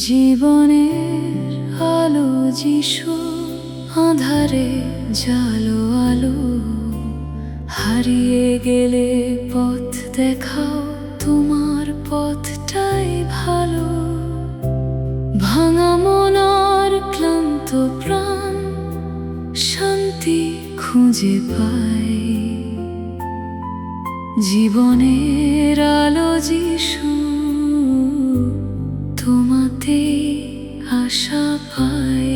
জীবনের আলো যিশু, আঁধারে জালো আলো। হারিয়ে গেলে পথ দেখাও, তোমার পথটাই ভালো। ভাঙা মন আর ক্লান্ত প্রাণ শান্তি খুঁজে পায়। জীবনের আলো যিশু, তোমাতে আশা পাই।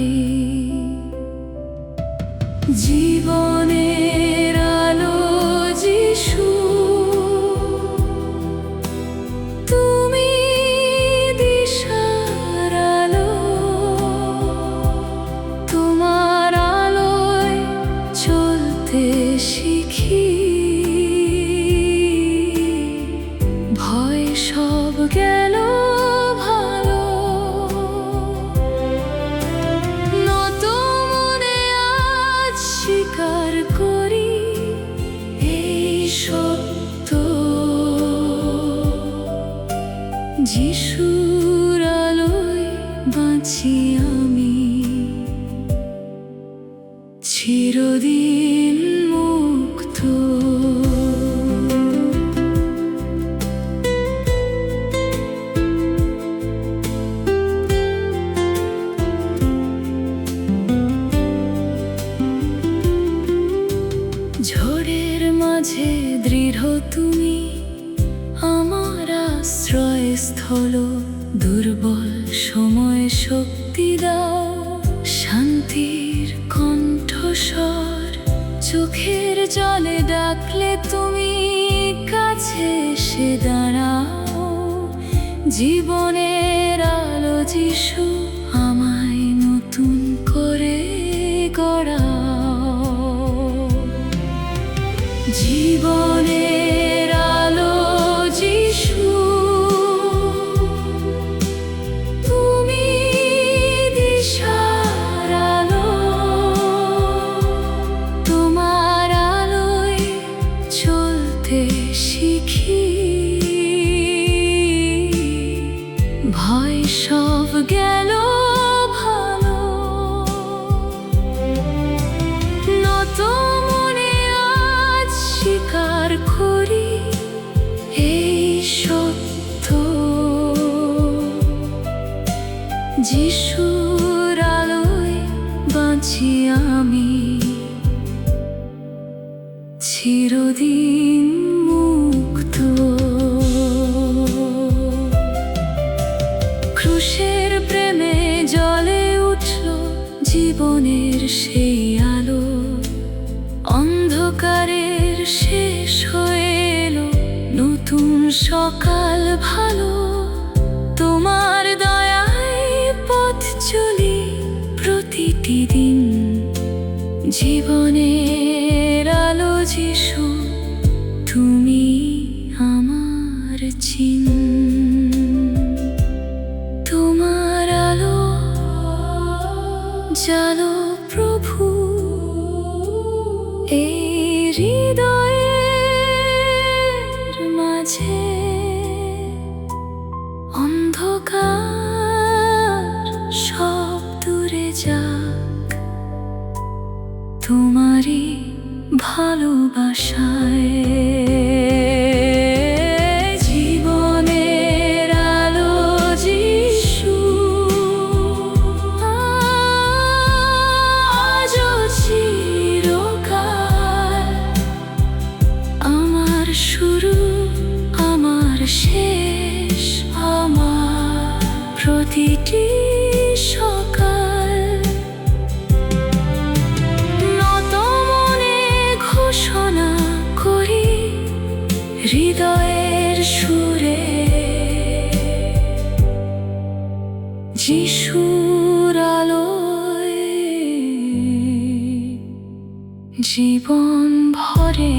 জীবনের আলো যিশু, তুমি দিশার আলো। তোমার আলোয় চলতে শিখি, ভয় সব গেল ভালো। নত মনে আজ স্বীকার করি এই সত্য, যিশুর আলোয় বাঁচি আমি, চিরদিন মুক্ত। ঝড়ের মাঝে দৃঢ় তুমি, আমার আশ্রয়স্থল। দুর্বল সময় শক্তি দাও, শান্তির কণ্ঠস্বর। চোখের জলে ডাকলে তুমি কাছে এসে দাঁড়াও। জীবনের আলো যিশু, আমায় নতুন করে গড়াও। জীবনের আলো যিশু, তুমি দিশার আলো। তোমার আলোয় চলতে শিখি, ভয় সব গেল ভালো। নত স্বীকার করি এই সত্য, যিশুর আলোয় বাঁচি আমি, চিরদিন মুক্ত। ক্রুশের প্রেমে জ্বলে উঠল জীবনের সেই আলো। অন্ধকারের শেষ হয়ে এলো নতুন সকাল ভালো। তোমার দয়ায় পথ চলি প্রতিটি দিন। জীবনের আলো যিশু, তুমি আমার চিন। তোমার আলো জালো প্রভু এই হৃদয়ের মাঝে। অন্ধকার সব দূরে যাক, তোমারই ভালোবাসায়। জীবনের আলো যিশু, আজও চিরকাল আমার শুরু, আমার শেষ, আমার প্রতিটি সকাল। নত মনে ঘোষণা করি হৃদয়ের সুরে, যিশুর আলোয় জীবন ভরে।